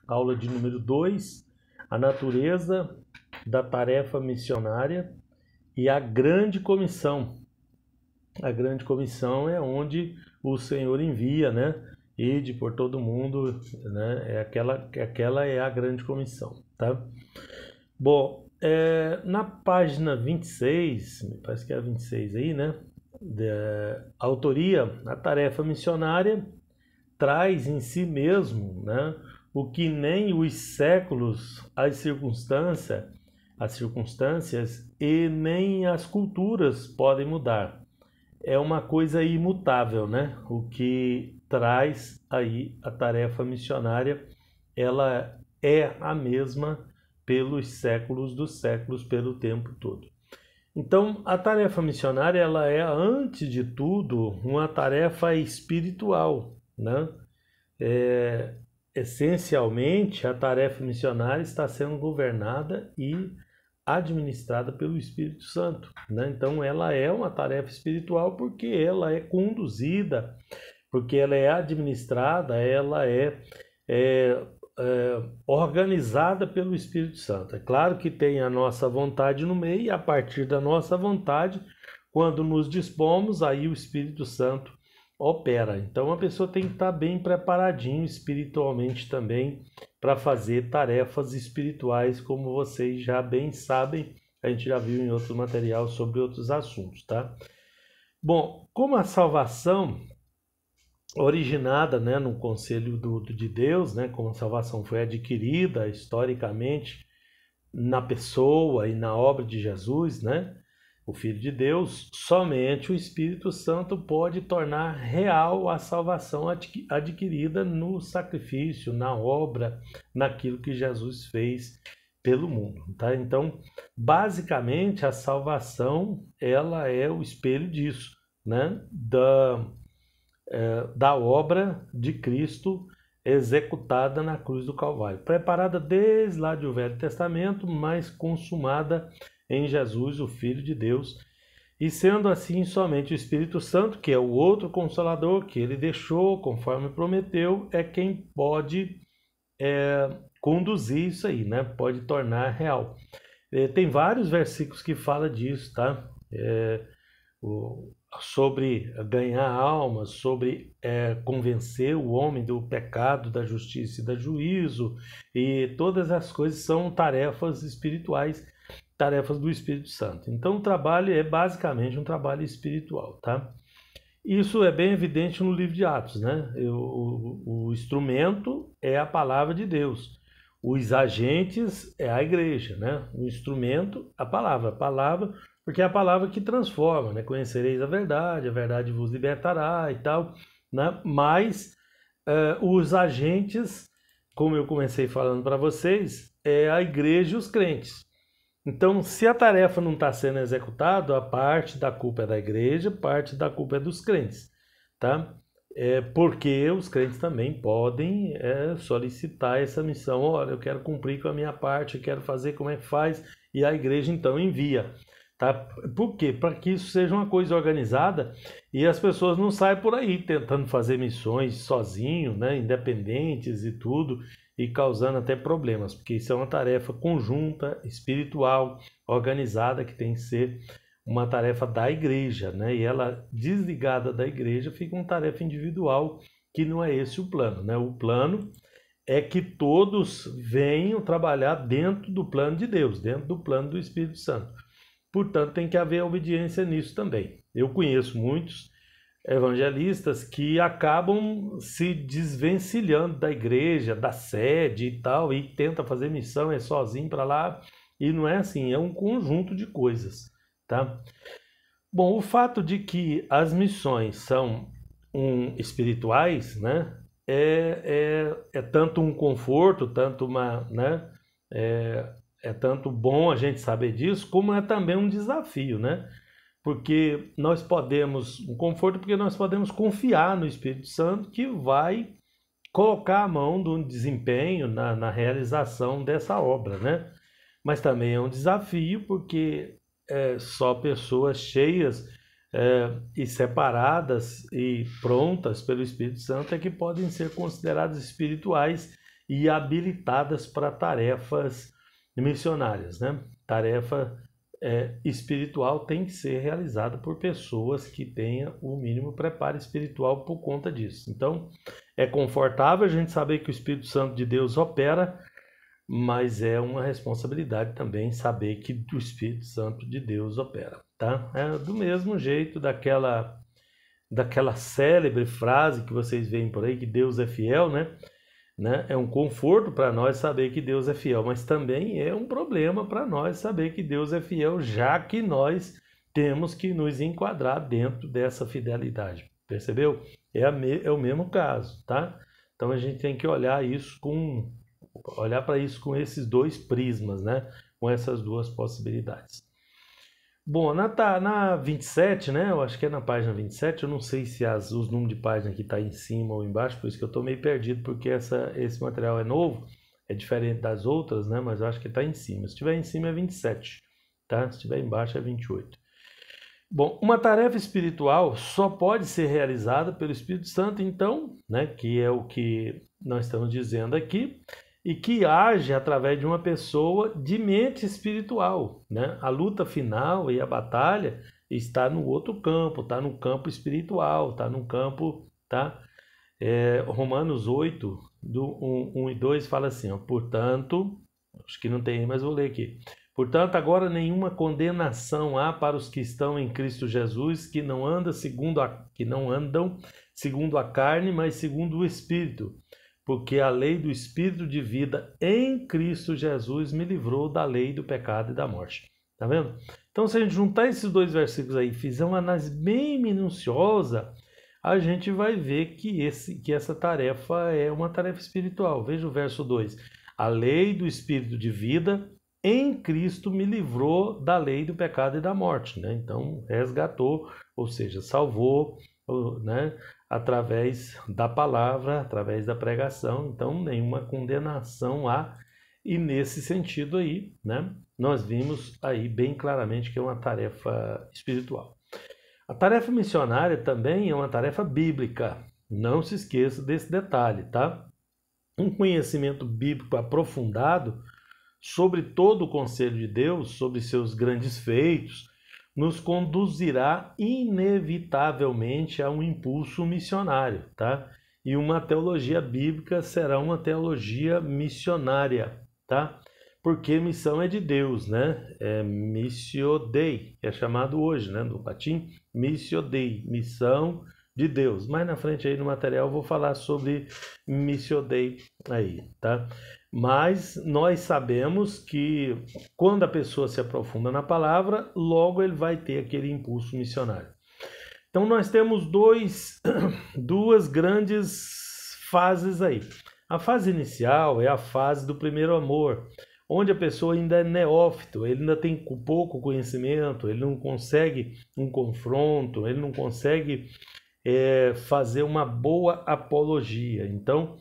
aula de número 2, a natureza da tarefa missionária e a grande comissão. A grande comissão é onde o Senhor envia, né? Ide por todo mundo, né? Aquela é a grande comissão, tá? Bom, na página 26, me parece que é a 26 aí, né? A autoria, a tarefa missionária traz em si mesmo, né, o que nem os séculos, as circunstâncias e nem as culturas podem mudar. É uma coisa imutável, né? O que traz aí a tarefa missionária, ela é a mesma pelos séculos dos séculos, pelo tempo todo. Então, a tarefa missionária, ela é, antes de tudo, uma tarefa espiritual, né? Essencialmente, a tarefa missionária está sendo governada e administrada pelo Espírito Santo, né? Então, ela é uma tarefa espiritual porque ela é conduzida, porque ela é administrada, ela é organizada pelo Espírito Santo. É claro que tem a nossa vontade no meio, e a partir da nossa vontade, quando nos dispomos, aí o Espírito Santo opera. Então a pessoa tem que estar bem preparadinho espiritualmente também para fazer tarefas espirituais, como vocês já bem sabem, a gente já viu em outro material sobre outros assuntos, tá? Bom, como a salvação originada, né, no conselho de Deus, né, como a salvação foi adquirida historicamente na pessoa e na obra de Jesus, né, o Filho de Deus, somente o Espírito Santo pode tornar real a salvação adquirida no sacrifício, na obra, naquilo que Jesus fez pelo mundo, tá? Então, basicamente, a salvação, ela é o espelho disso, né, da obra de Cristo executada na cruz do Calvário, preparada desde lá do Velho Testamento, mas consumada em Jesus, o Filho de Deus, e sendo assim somente o Espírito Santo, que é o outro Consolador que ele deixou, conforme prometeu, é quem pode conduzir isso aí, né? Pode tornar real. Tem vários versículos que falam disso, tá? Sobre ganhar almas, sobre convencer o homem do pecado, da justiça e do juízo, e todas as coisas são tarefas espirituais, tarefas do Espírito Santo. Então o trabalho é basicamente um trabalho espiritual, tá? Isso é bem evidente no livro de Atos, né? O instrumento é a palavra de Deus. Os agentes é a igreja, né? O instrumento, a palavra, porque é a palavra que transforma, né? Conhecereis a verdade vos libertará e tal, né? Mas os agentes, como eu comecei falando para vocês, é a igreja e os crentes. Então, se a tarefa não está sendo executada, a parte da culpa é da igreja, parte da culpa é dos crentes, tá? Porque os crentes também podem solicitar essa missão. Olha, eu quero cumprir com a minha parte, eu quero fazer como é que faz, e a igreja então envia. Tá? Por quê? Para que isso seja uma coisa organizada e as pessoas não saiam por aí tentando fazer missões sozinho, né, independentes e tudo, e causando até problemas, porque isso é uma tarefa conjunta, espiritual, organizada, que tem que ser uma tarefa da igreja, né? E ela, desligada da igreja, fica uma tarefa individual, que não é esse o plano, né? O plano é que todos venham trabalhar dentro do plano de Deus, dentro do plano do Espírito Santo. Portanto, tem que haver obediência nisso também. Eu conheço muitos evangelistas que acabam se desvencilhando da igreja, da sede e tal, e tenta fazer missão, sozinho para lá, e não é assim, é um conjunto de coisas, tá? Bom, o fato de que as missões são espirituais, né, é tanto um conforto, tanto uma, né, é tanto bom a gente saber disso, como é também um desafio, né? Porque nós podemos, um conforto, porque nós podemos confiar no Espírito Santo que vai colocar a mão do desempenho na realização dessa obra, né? Mas também é um desafio, porque só pessoas cheias e separadas e prontas pelo Espírito Santo é que podem ser consideradas espirituais e habilitadas para tarefas missionárias, né? Tarefa espiritual tem que ser realizada por pessoas que tenham o mínimo preparo espiritual por conta disso. Então, é confortável a gente saber que o Espírito Santo de Deus opera, mas é uma responsabilidade também saber que o Espírito Santo de Deus opera, tá? É do mesmo jeito daquela célebre frase que vocês veem por aí, que Deus é fiel, né? É um conforto para nós saber que Deus é fiel, mas também é um problema para nós saber que Deus é fiel, já que nós temos que nos enquadrar dentro dessa fidelidade. Percebeu? É o mesmo caso, tá? Então a gente tem que olhar para isso com esses dois prismas, né? Com essas duas possibilidades. Bom, na 27, né? Eu acho que é na página 27, eu não sei se os números de página aqui tá em cima ou embaixo, por isso que eu estou meio perdido, porque esse material é novo, é diferente das outras, né? Mas eu acho que está em cima. Se estiver em cima é 27, tá? Se estiver embaixo é 28. Bom, uma tarefa espiritual só pode ser realizada pelo Espírito Santo, então, né? Que é o que nós estamos dizendo aqui, e que age através de uma pessoa de mente espiritual, né? A luta final e a batalha está no outro campo, está no campo espiritual, está no campo, tá? Romanos 8, do 1 e 2 fala assim, ó, portanto, acho que não tem, mas vou ler aqui. Portanto, agora nenhuma condenação há para os que estão em Cristo Jesus, que não andam segundo a carne, mas segundo o Espírito. Porque a lei do Espírito de vida em Cristo Jesus me livrou da lei do pecado e da morte. Tá vendo? Então, se a gente juntar esses dois versículos aí e fizer uma análise bem minuciosa, a gente vai ver que essa tarefa é uma tarefa espiritual. Veja o verso 2. A lei do Espírito de vida em Cristo me livrou da lei do pecado e da morte. Né? Então, resgatou, ou seja, salvou, né? Através da palavra, através da pregação, então nenhuma condenação há, e nesse sentido aí, né, nós vimos aí bem claramente que é uma tarefa espiritual. A tarefa missionária também é uma tarefa bíblica, não se esqueça desse detalhe, tá? Um conhecimento bíblico aprofundado sobre todo o conselho de Deus, sobre seus grandes feitos, nos conduzirá inevitavelmente a um impulso missionário, tá? E uma teologia bíblica será uma teologia missionária, tá? Porque missão é de Deus, né? É missio Dei, que é chamado hoje, né? No latim, missio Dei, missão de Deus. Mais na frente aí no material eu vou falar sobre missio Dei aí, tá? Mas nós sabemos que quando a pessoa se aprofunda na palavra, logo ele vai ter aquele impulso missionário. Então nós temos duas grandes fases aí. A fase inicial é a fase do primeiro amor, onde a pessoa ainda é neófito, ele ainda tem pouco conhecimento, ele não consegue um confronto, ele não consegue fazer uma boa apologia. Então,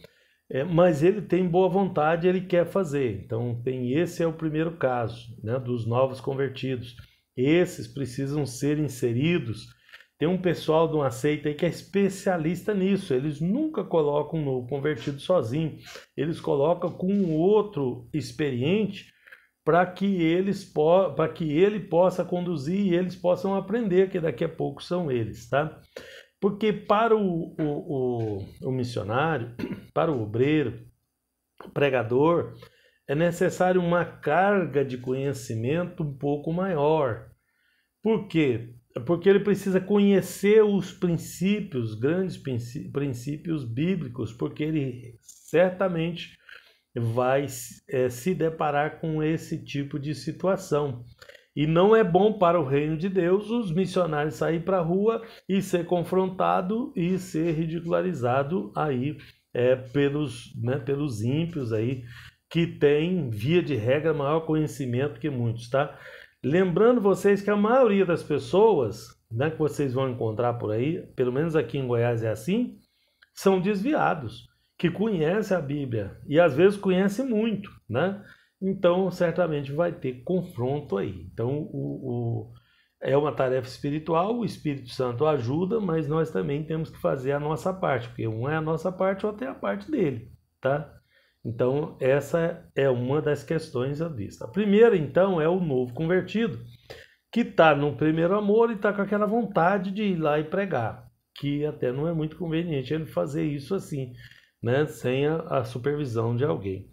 mas ele tem boa vontade, ele quer fazer. Então, esse é o primeiro caso, né, dos novos convertidos. Esses precisam ser inseridos. Tem um pessoal de uma seita aí que é especialista nisso. Eles nunca colocam um novo convertido sozinho. Eles colocam com um outro experiente para que ele possa conduzir e eles possam aprender, que daqui a pouco são eles, tá? Porque para o missionário, para o obreiro, o pregador, é necessário uma carga de conhecimento um pouco maior. Por quê? Porque ele precisa conhecer os princípios, grandes princípios bíblicos, porque ele certamente vai se deparar com esse tipo de situação. E não é bom para o reino de Deus os missionários saírem para a rua e ser confrontado e ser ridicularizado aí pelos ímpios aí, que têm, via de regra, maior conhecimento que muitos, tá? Lembrando vocês que a maioria das pessoas, né, que vocês vão encontrar por aí, pelo menos aqui em Goiás é assim, são desviados, que conhecem a Bíblia e às vezes conhecem muito, né? Então, certamente vai ter confronto aí. Então, é uma tarefa espiritual, o Espírito Santo ajuda, mas nós também temos que fazer a nossa parte, porque um é a nossa parte, outro é a parte dele, tá? Então, essa é uma das questões à vista. A primeira, então, é o novo convertido, que está no primeiro amor e está com aquela vontade de ir lá e pregar, que até não é muito conveniente ele fazer isso assim, né, sem a supervisão de alguém.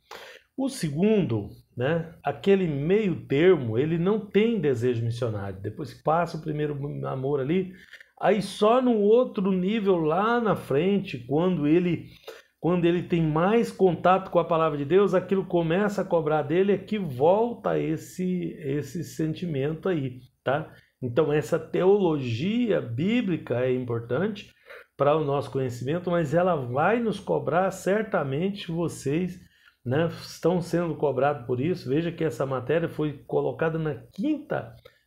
O segundo, né, aquele meio termo, ele não tem desejo missionário. Depois que passa o primeiro amor ali, aí só no outro nível lá na frente, quando ele tem mais contato com a palavra de Deus, aquilo começa a cobrar dele, é que volta esse sentimento aí, tá? Então essa teologia bíblica é importante para o nosso conhecimento, mas ela vai nos cobrar certamente. Vocês, né, estão sendo cobrados por isso. Veja que essa matéria foi colocada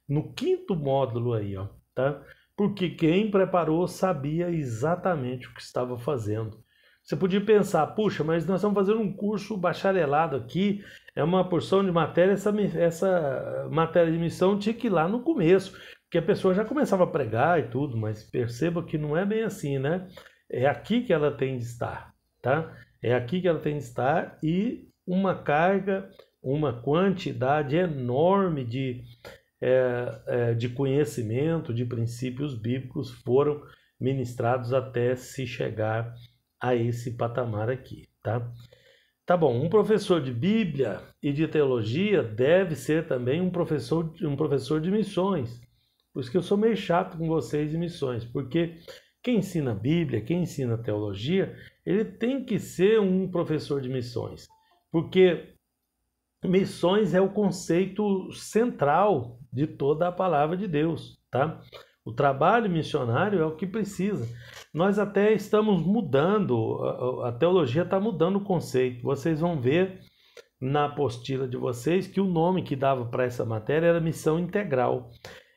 no quinto módulo aí, ó, tá? Porque quem preparou sabia exatamente o que estava fazendo. Você podia pensar, puxa, mas nós estamos fazendo um curso bacharelado aqui, é uma porção de matéria, essa matéria de missão tinha que ir lá no começo, porque a pessoa já começava a pregar e tudo, mas perceba que não é bem assim, né? É aqui que ela tem de estar, tá? É aqui que ela tem de estar, e uma carga, uma quantidade enorme de conhecimento, de princípios bíblicos foram ministrados até se chegar a esse patamar aqui, tá? Tá bom, um professor de Bíblia e de teologia deve ser também um professor de missões. Por isso que eu sou meio chato com vocês de missões, porque quem ensina Bíblia, quem ensina teologia, ele tem que ser um professor de missões, porque missões é o conceito central de toda a palavra de Deus, tá? O trabalho missionário é o que precisa. Nós até estamos mudando, a teologia está mudando o conceito. Vocês vão ver na apostila de vocês que o nome que dava para essa matéria era missão integral.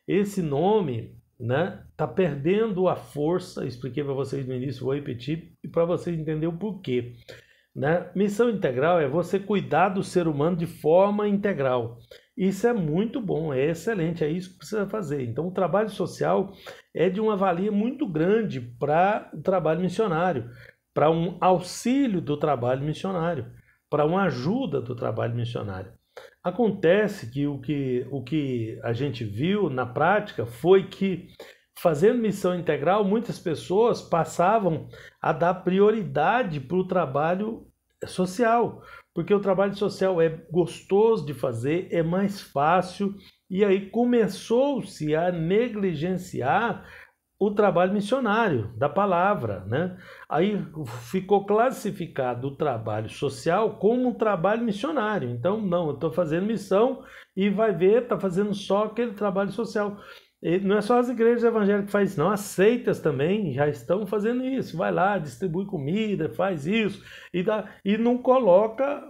Esse nome, né, está perdendo a força. Eu expliquei para vocês no início, vou repetir para vocês entenderem o porquê. Né? Missão integral é você cuidar do ser humano de forma integral. Isso é muito bom, é excelente, é isso que precisa fazer. Então, o trabalho social é de uma valia muito grande para o trabalho missionário, para um auxílio do trabalho missionário, para uma ajuda do trabalho missionário. Acontece que o que a gente viu na prática foi que, fazendo missão integral, muitas pessoas passavam a dar prioridade para o trabalho social, porque o trabalho social é gostoso de fazer, é mais fácil, e aí começou-se a negligenciar o trabalho missionário da palavra, né? Aí ficou classificado o trabalho social como um trabalho missionário. Então, não, eu estou fazendo missão e vai ver, está fazendo só aquele trabalho social. E não é só as igrejas evangélicas que fazem isso, não, as seitas também já estão fazendo isso. Vai lá, distribui comida, faz isso, e não coloca,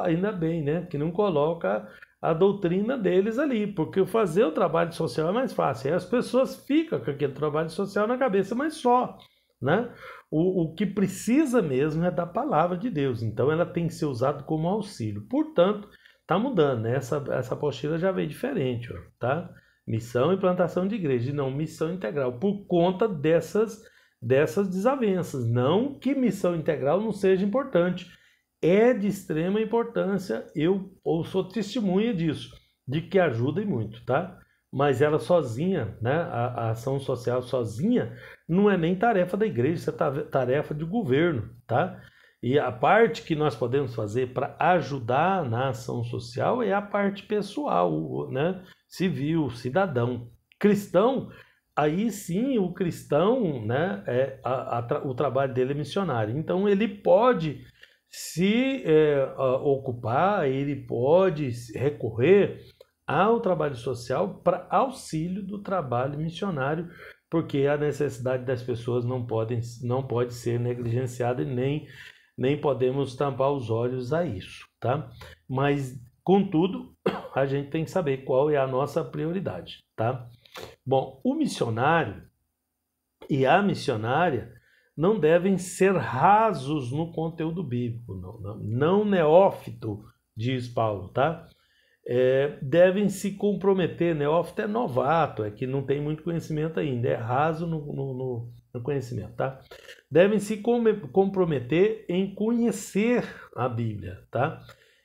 ainda bem, né? Que não coloca a doutrina deles ali, porque fazer o trabalho social é mais fácil. Aí as pessoas ficam com aquele trabalho social na cabeça, mas só, né? O que precisa mesmo é da palavra de Deus, então ela tem que ser usada como auxílio. Portanto, está mudando, né? Essa apostila já veio diferente, ó, tá? Missão e plantação de igreja, e não missão integral, por conta dessas desavenças. Não que missão integral não seja importante, é de extrema importância, eu sou testemunha disso, de que ajuda e muito, tá? Mas ela sozinha, né, a ação social sozinha, não é nem tarefa da igreja, isso é tarefa de governo, tá? E a parte que nós podemos fazer para ajudar na ação social é a parte pessoal, né? Civil, cidadão. Cristão, aí sim o cristão, né, o trabalho dele é missionário. Então ele pode se ocupar, ele pode recorrer ao trabalho social para auxílio do trabalho missionário, porque a necessidade das pessoas não pode ser negligenciada, e nem podemos tampar os olhos a isso, tá? Mas, contudo, a gente tem que saber qual é a nossa prioridade, tá? Bom, o missionário e a missionária não devem ser rasos no conteúdo bíblico, não neófito, diz Paulo, tá? Devem se comprometer. Neófito é novato, é que não tem muito conhecimento ainda, é raso no conhecimento, tá? Devem se comprometer em conhecer a Bíblia, tá?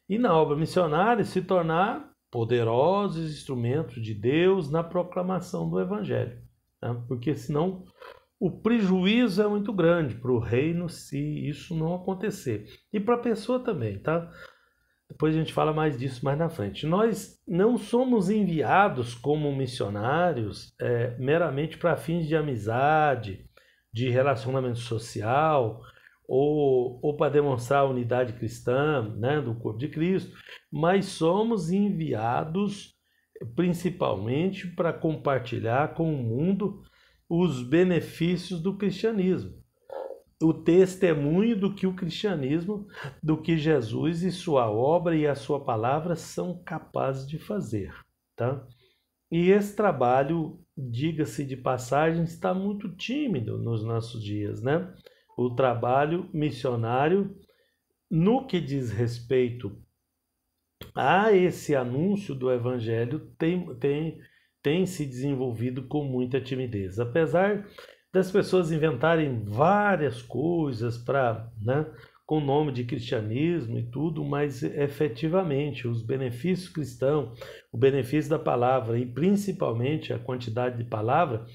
E na obra missionária se tornar poderosos instrumentos de Deus na proclamação do Evangelho, tá? Porque senão o prejuízo é muito grande para o reino se isso não acontecer. E para a pessoa também, tá? Depois a gente fala mais disso mais na frente. Nós não somos enviados como missionários meramente para fins de amizade, de relacionamento social, ou para demonstrar a unidade cristã, né, do corpo de Cristo, mas somos enviados principalmente para compartilhar com o mundo os benefícios do cristianismo, o testemunho do que o cristianismo, do que Jesus e sua obra e a sua palavra são capazes de fazer, tá? E esse trabalho, diga-se de passagem, está muito tímido nos nossos dias, né? O trabalho missionário, no que diz respeito a esse anúncio do evangelho, tem se desenvolvido com muita timidez. Apesar das pessoas inventarem várias coisas para, né, com o nome de cristianismo e tudo, mas efetivamente os benefícios cristãos, o benefício da palavra e principalmente a quantidade de palavra,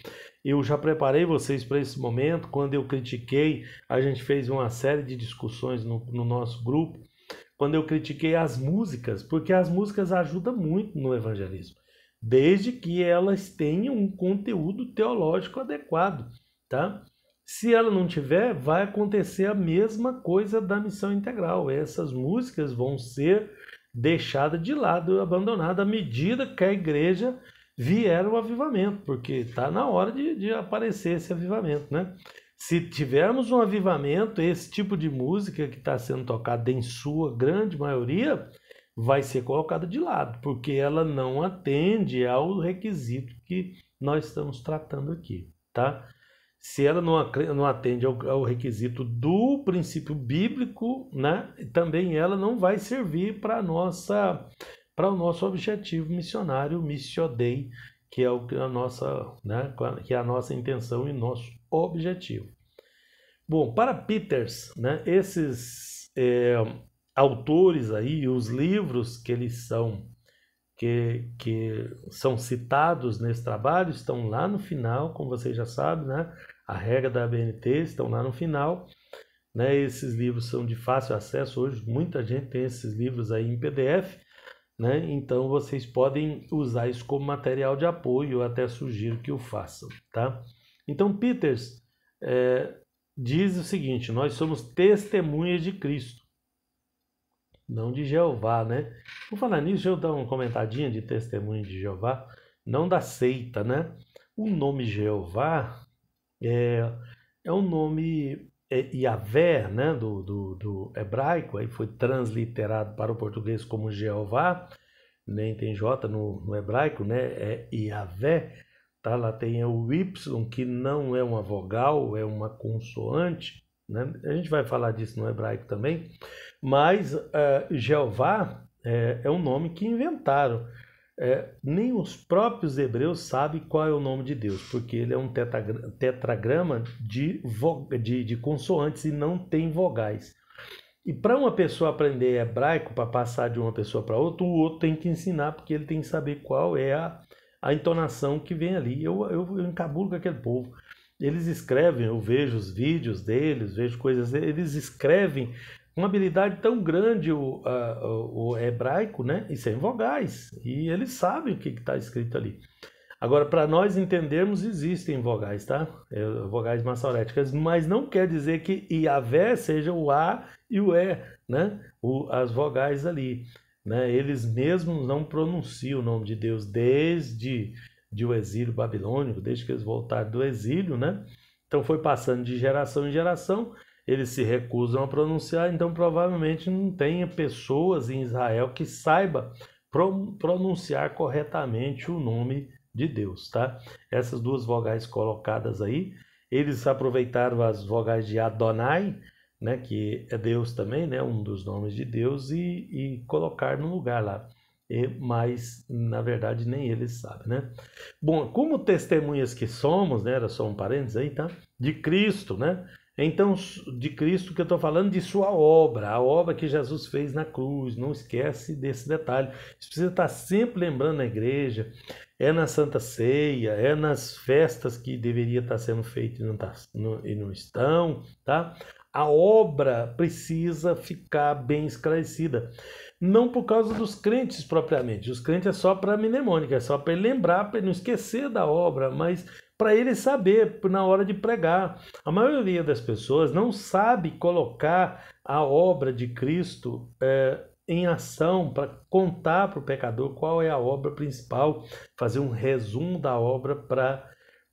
eu já preparei vocês para esse momento. Quando eu critiquei, a gente fez uma série de discussões no nosso grupo, quando eu critiquei as músicas, porque as músicas ajudam muito no evangelismo, desde que elas tenham um conteúdo teológico adequado, tá? Se ela não tiver, vai acontecer a mesma coisa da missão integral. Essas músicas vão ser deixadas de lado, abandonadas à medida que a igreja vier o avivamento, porque está na hora de aparecer esse avivamento, né? Se tivermos um avivamento, esse tipo de música que está sendo tocada em sua grande maioria vai ser colocada de lado, porque ela não atende ao requisito que nós estamos tratando aqui, tá? Se ela não atende ao requisito do princípio bíblico, né, também ela não vai servir para o nosso objetivo missionário, Missio Dei, que é a nossa, né, que é a nossa intenção e nosso objetivo. Bom, para Peters, né, esses autores aí, os livros que eles que são citados nesse trabalho estão lá no final, como vocês já sabem, né? A regra da ABNT estão lá no final, né? Esses livros são de fácil acesso hoje, muita gente tem esses livros aí em PDF, né? Então vocês podem usar isso como material de apoio, eu até sugiro que o façam, tá? Então Peters diz o seguinte: nós somos testemunhas de Cristo, não de Jeová, né? Vou falar nisso, deixa eu dar uma comentadinha de testemunho de Jeová, não da seita, né? O nome Jeová é um nome Yahvé, né? Do hebraico, aí foi transliterado para o português como Jeová, nem tem J no hebraico, né? É Yahvé, tá? Lá tem o Y, que não é uma vogal, é uma consoante, né? A gente vai falar disso no hebraico também, mas Jeová é um nome que inventaram. Nem os próprios hebreus sabem qual é o nome de Deus, porque ele é um tetragrama de consoantes e não tem vogais. E para uma pessoa aprender hebraico, para passar de uma pessoa para outra, o outro tem que ensinar, porque ele tem que saber qual é a entonação que vem ali. Eu encabulo com aquele povo. Eles escrevem, eu vejo os vídeos deles, vejo coisas, eles escrevem com uma habilidade tão grande o hebraico, né? E sem vogais. E eles sabem o que está escrito ali. Agora, para nós entendermos, existem vogais, tá? Vogais maçoréticas, mas não quer dizer que Yahvé seja o A e o E, né? As vogais ali, né? Eles mesmos não pronunciam o nome de Deus desde o exílio babilônico, desde que eles voltaram do exílio, né? Então foi passando de geração em geração, eles se recusam a pronunciar, então provavelmente não tenha pessoas em Israel que saiba pronunciar corretamente o nome de Deus, tá? Essas duas vogais colocadas aí, eles aproveitaram as vogais de Adonai, né, que é Deus também, né, um dos nomes de Deus, e colocaram no lugar lá. Mas, na verdade, nem eles sabem, né? Bom, como testemunhas que somos, né, era só um parênteses aí, tá? de Cristo, né? Então, de Cristo que eu estou falando, de sua obra, a obra que Jesus fez na cruz. Não esquece desse detalhe. Você precisa estar sempre lembrando na igreja, é na Santa Ceia, é nas festas que deveria estar sendo feito e não estão, tá? A obra precisa ficar bem esclarecida. Não por causa dos crentes propriamente. Os crentes é só para mnemônica, é só para ele lembrar, para ele não esquecer da obra, mas para ele saber na hora de pregar. A maioria das pessoas não sabe colocar a obra de Cristo em ação para contar para o pecador qual é a obra principal, fazer um resumo da obra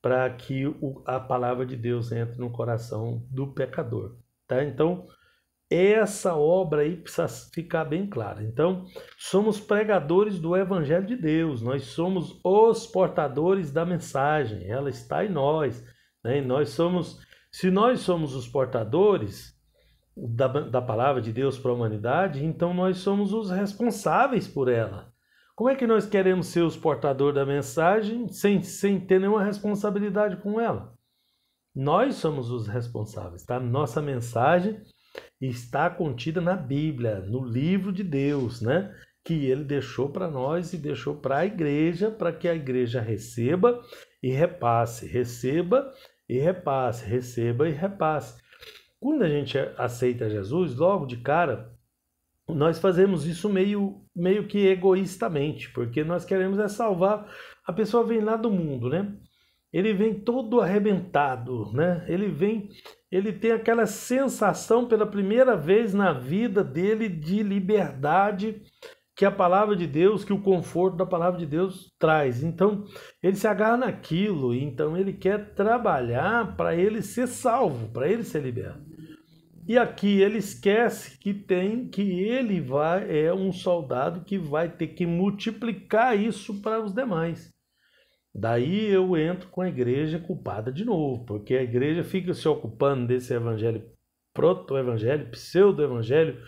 para que a palavra de Deus entre no coração do pecador. Tá? Então, essa obra aí precisa ficar bem clara. Então, somos pregadores do Evangelho de Deus, nós somos os portadores da mensagem, ela está em nós, né? Se nós somos os portadores da palavra de Deus para a humanidade, então nós somos os responsáveis por ela. Como é que nós queremos ser os portadores da mensagem sem ter nenhuma responsabilidade com ela? Nós somos os responsáveis, tá? Nossa mensagem está contida na Bíblia, no livro de Deus, né? Que ele deixou para nós e deixou para a igreja, para que a igreja receba e repasse, receba e repasse, receba e repasse. Quando a gente aceita Jesus, logo de cara, nós fazemos isso meio que egoístamente, porque nós queremos salvar. A pessoa vem lá do mundo, né? Ele vem todo arrebentado, né? Ele tem aquela sensação pela primeira vez na vida dele de liberdade que a palavra de Deus, que o conforto da palavra de Deus traz. Então, ele se agarra naquilo, então ele quer trabalhar para ele ser salvo, para ele ser liberto. E aqui ele esquece que ele é um soldado que vai ter que multiplicar isso para os demais. Daí eu entro com a igreja culpada de novo, porque a igreja fica se ocupando desse evangelho, proto-evangelho, pseudo-evangelho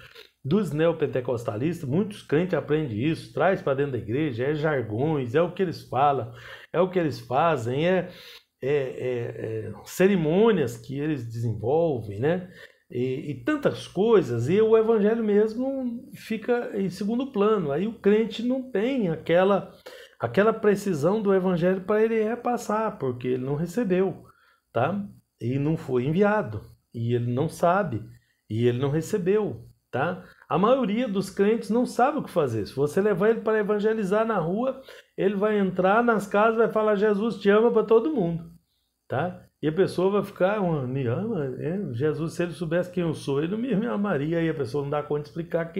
dos neopentecostalistas. Muitos crentes aprendem isso, traz para dentro da igreja, é jargões, é o que eles falam, é o que eles fazem, cerimônias que eles desenvolvem, né? E tantas coisas, e o evangelho mesmo fica em segundo plano. Aí o crente não tem aquela precisão do evangelho para ele repassar, porque ele não recebeu, tá? E não foi enviado, e ele não sabe, e ele não recebeu, tá? A maioria dos crentes não sabe o que fazer. Se você levar ele para evangelizar na rua, ele vai entrar nas casas, vai falar Jesus te ama para todo mundo, tá? E a pessoa vai ficar, me ama? Jesus, se ele soubesse quem eu sou, ele não me amaria. E a pessoa não dá conta de explicar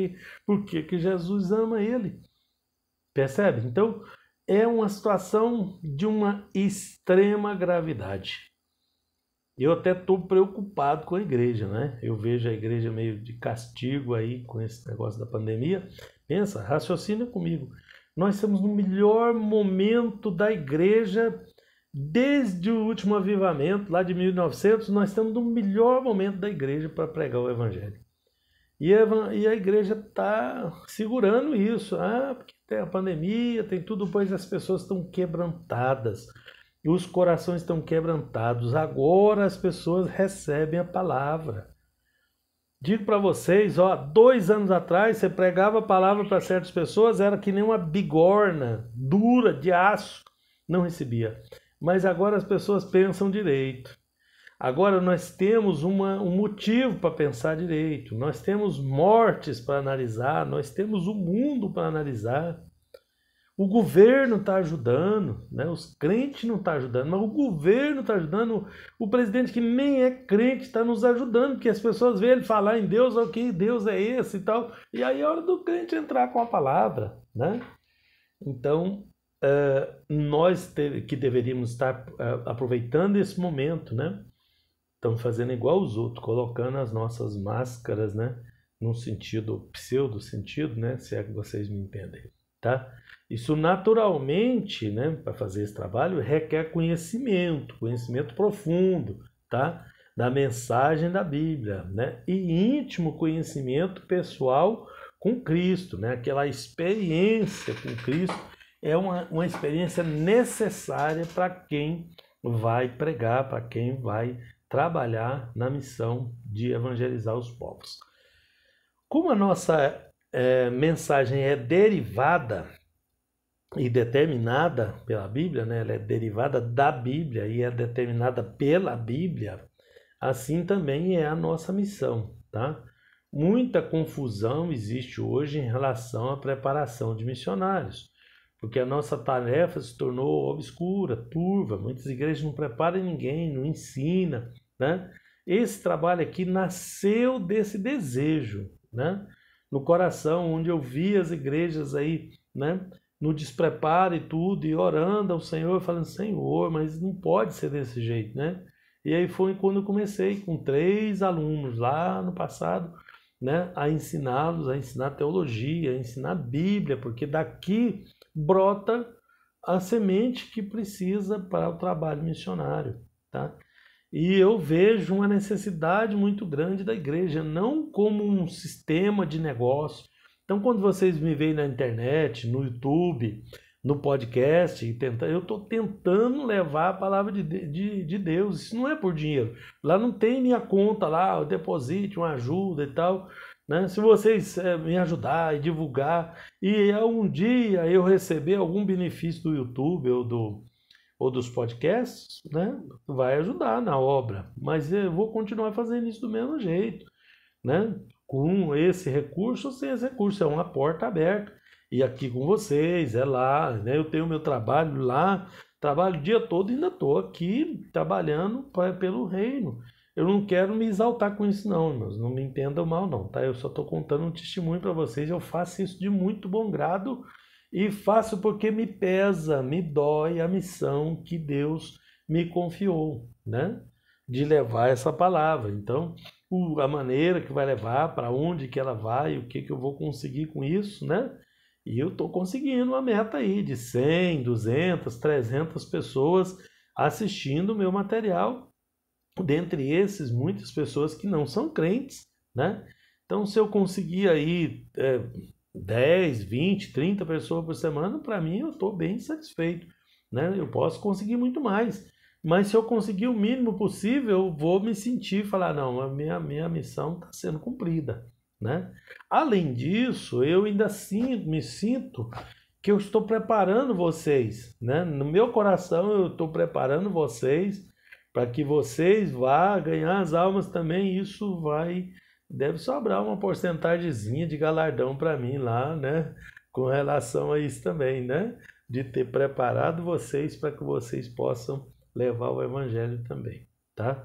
por que Jesus ama ele. Percebe? Então, é uma situação de uma extrema gravidade. Eu até estou preocupado com a igreja, né? Eu vejo a igreja meio de castigo aí com esse negócio da pandemia. Pensa, raciocina comigo. Nós estamos no melhor momento da igreja desde o último avivamento, lá de 1900, nós estamos no melhor momento da igreja para pregar o evangelho. E a igreja está segurando isso. Porque tem a pandemia, tem tudo, pois as pessoas estão quebrantadas. E os corações estão quebrantados. Agora as pessoas recebem a palavra. Digo para vocês, 2 anos atrás, você pregava a palavra para certas pessoas, era que nem uma bigorna dura de aço, não recebia. Mas agora as pessoas pensam direito. Agora nós temos um motivo para pensar direito. Nós temos mortes para analisar, nós temos o mundo para analisar. O governo está ajudando, né? Os crentes não estão ajudando, mas o governo está ajudando. O presidente que nem é crente está nos ajudando, porque as pessoas veem ele falar em Deus, ok, Deus é esse e tal. E aí é hora do crente entrar com a palavra, né? Então, nós que deveríamos estar aproveitando esse momento, né? Estamos fazendo igual os outros, colocando as nossas máscaras, né? Num sentido, pseudo-sentido, né? Se é que vocês me entendem, tá? Isso naturalmente, né? Para fazer esse trabalho, requer conhecimento profundo, tá? Da mensagem da Bíblia, né? E íntimo conhecimento pessoal com Cristo, né? Aquela experiência com Cristo é uma experiência necessária para quem vai pregar, para quem vai trabalhar na missão de evangelizar os povos. Como a nossa mensagem é derivada e determinada pela Bíblia, né? Ela é derivada da Bíblia e é determinada pela Bíblia, assim também é a nossa missão, tá? Muita confusão existe hoje em relação à preparação de missionários, porque a nossa tarefa se tornou obscura, turva, muitas igrejas não preparam ninguém, não ensinam, né? Esse trabalho aqui nasceu desse desejo, né? No coração, onde eu vi as igrejas aí, né? No despreparo e tudo, e orando ao Senhor, falando, Senhor, mas não pode ser desse jeito, né? E aí foi quando eu comecei com 3 alunos lá no passado, né? A ensiná-los, a ensinar teologia, a ensinar Bíblia, porque daqui brota a semente que precisa para o trabalho missionário, tá? E eu vejo uma necessidade muito grande da igreja, não como um sistema de negócio. Então, quando vocês me veem na internet, no YouTube, no podcast, eu estou tentando levar a palavra de Deus. Isso não é por dinheiro. Lá não tem minha conta lá, eu deposite uma ajuda e tal, né? Se vocês me ajudar e divulgar, e um dia eu receber algum benefício do YouTube ou dos podcasts, né? Vai ajudar na obra. Mas eu vou continuar fazendo isso do mesmo jeito, né? Com esse recurso ou sem esse recurso, é uma porta aberta. E aqui com vocês, é lá, né? Eu tenho meu trabalho lá, trabalho o dia todo e ainda estou aqui trabalhando pelo reino. Eu não quero me exaltar com isso não, irmãos, não me entendam mal não, tá? Eu só estou contando um testemunho para vocês, eu faço isso de muito bom grado e faço porque me pesa, me dói a missão que Deus me confiou, né? De levar essa palavra. Então, a maneira que vai levar, para onde que ela vai, o que eu vou conseguir com isso, né? E eu estou conseguindo uma meta aí de 100, 200, 300 pessoas assistindo o meu material. Dentre esses, muitas pessoas que não são crentes, né? Então, se eu conseguir aí 10, 20, 30 pessoas por semana, para mim eu estou bem satisfeito, né? Eu posso conseguir muito mais. Mas se eu conseguir o mínimo possível, eu vou me sentir, falar, não, a minha missão está sendo cumprida, né? Além disso, eu ainda me sinto que eu estou preparando vocês, né? No meu coração eu estou preparando vocês para que vocês vá ganhar as almas também. Isso deve sobrar uma porcentagemzinha de galardão para mim lá, né? Com relação a isso também, né? De ter preparado vocês para que vocês possam levar o evangelho também, tá?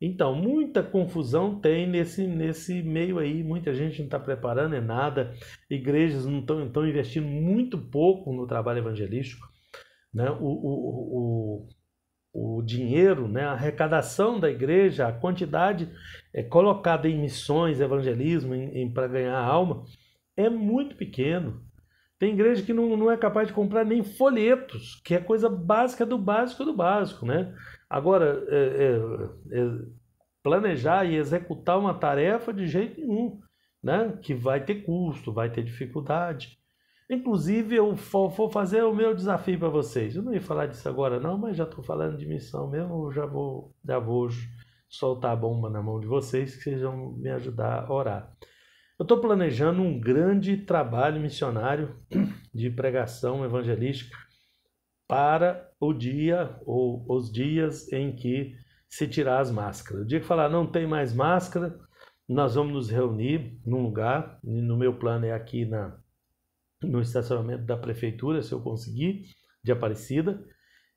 Então, muita confusão tem nesse meio aí, muita gente não está preparando nada, igrejas não estão investindo muito pouco no trabalho evangelístico, né? O dinheiro, né? A arrecadação da igreja, a quantidade colocada em missões, evangelismo, para ganhar alma, é muito pequeno. Tem igreja que não é capaz de comprar nem folhetos, que é coisa básica do básico do básico, né? Agora, planejar e executar uma tarefa de jeito nenhum, né? Que vai ter custo, vai ter dificuldade. Inclusive, eu vou fazer o meu desafio para vocês. Eu não ia falar disso agora não, mas já estou falando de missão mesmo, eu já vou soltar a bomba na mão de vocês, que vocês vão me ajudar a orar. Eu estou planejando um grande trabalho missionário de pregação evangelística para o dia ou os dias em que se tirar as máscaras. O dia que falar não tem mais máscara, nós vamos nos reunir num lugar, no meu plano é aqui no estacionamento da prefeitura, se eu conseguir, de Aparecida,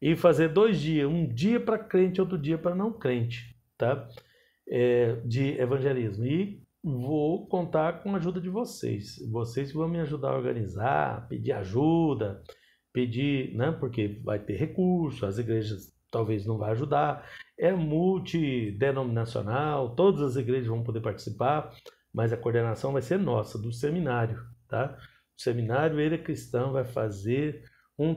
e fazer 2 dias, um dia para crente, outro dia para não crente, tá? De evangelismo. E vou contar com a ajuda de vocês. Vocês vão me ajudar a organizar, pedir ajuda, pedir, né? Porque vai ter recurso, as igrejas talvez não vão ajudar. É multidenominacional, todas as igrejas vão poder participar, mas a coordenação vai ser nossa, do seminário, tá? O seminário Ele é Cristão vai fazer um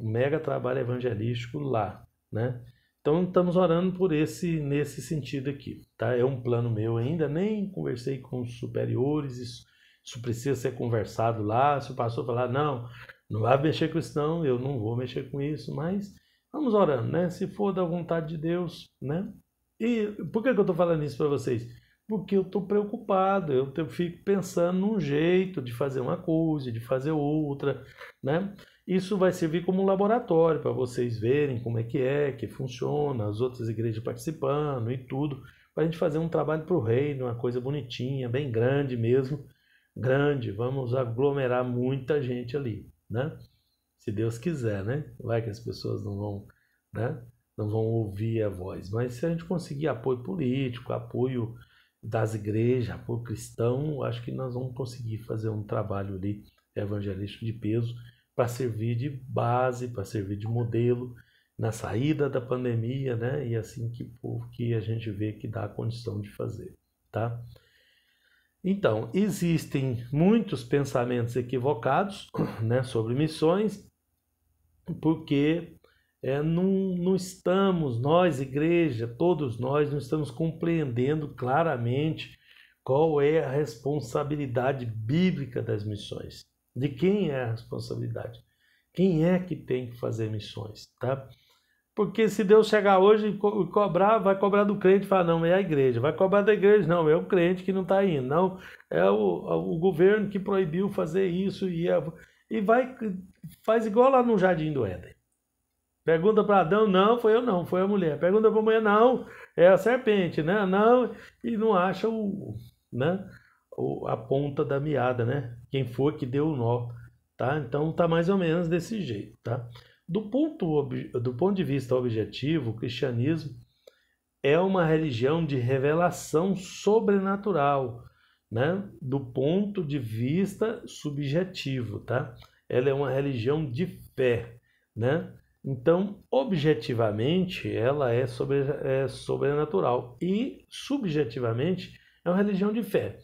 mega trabalho evangelístico lá, né? Então estamos orando por nesse sentido aqui, tá? É um plano meu ainda, nem conversei com os superiores, isso precisa ser conversado lá. Se o pastor falar, não vai mexer com isso não, eu não vou mexer com isso, mas vamos orando, né? Se for da vontade de Deus, né? E por que que eu estou falando isso para vocês? Porque eu estou preocupado, fico pensando num jeito de fazer uma coisa, de fazer outra, né? Isso vai servir como um laboratório para vocês verem como é que funciona, as outras igrejas participando e tudo, para a gente fazer um trabalho para o reino, uma coisa bonitinha, bem grande mesmo, grande. Vamos aglomerar muita gente ali, né? Se Deus quiser, né? Vai que as pessoas não vão, né? Não vão ouvir a voz. Mas se a gente conseguir apoio político, apoio das igrejas, apoio cristão, acho que nós vamos conseguir fazer um trabalho ali evangelístico de peso para servir de base, para servir de modelo na saída da pandemia, né? E assim que a gente vê que dá a condição de fazer, tá? Então, existem muitos pensamentos equivocados, né, sobre missões, porque não estamos, nós, igreja, todos nós, não estamos compreendendo claramente qual é a responsabilidade bíblica das missões. De quem é a responsabilidade? Quem é que tem que fazer missões, tá? Porque se Deus chegar hoje e cobrar, vai cobrar do crente e falar, não, é a igreja. Vai cobrar da igreja, não, é o crente que não está indo. Não, é o governo que proibiu fazer isso e vai, faz igual lá no Jardim do Éden. Pergunta para Adão, não, foi eu não, foi a mulher. Pergunta para a mulher, não, é a serpente, né? Não, e não acha né, a ponta da meada, né? Quem foi que deu o nó, tá? Então tá mais ou menos desse jeito, tá? Do ponto de vista objetivo, o cristianismo é uma religião de revelação sobrenatural, né? Do ponto de vista subjetivo, tá? Ela é uma religião de fé, né? Então, objetivamente, ela é sobrenatural e subjetivamente é uma religião de fé.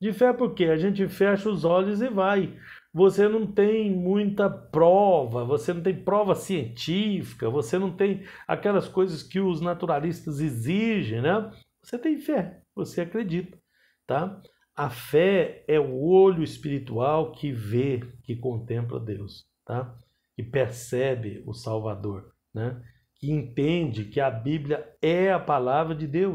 De fé porque a gente fecha os olhos e vai. Você não tem muita prova, você não tem prova científica, você não tem aquelas coisas que os naturalistas exigem, né? Você tem fé, você acredita, tá? A fé é o olho espiritual que vê, que contempla Deus, tá? Que percebe o Salvador, né? Que entende que a Bíblia é a palavra de Deus.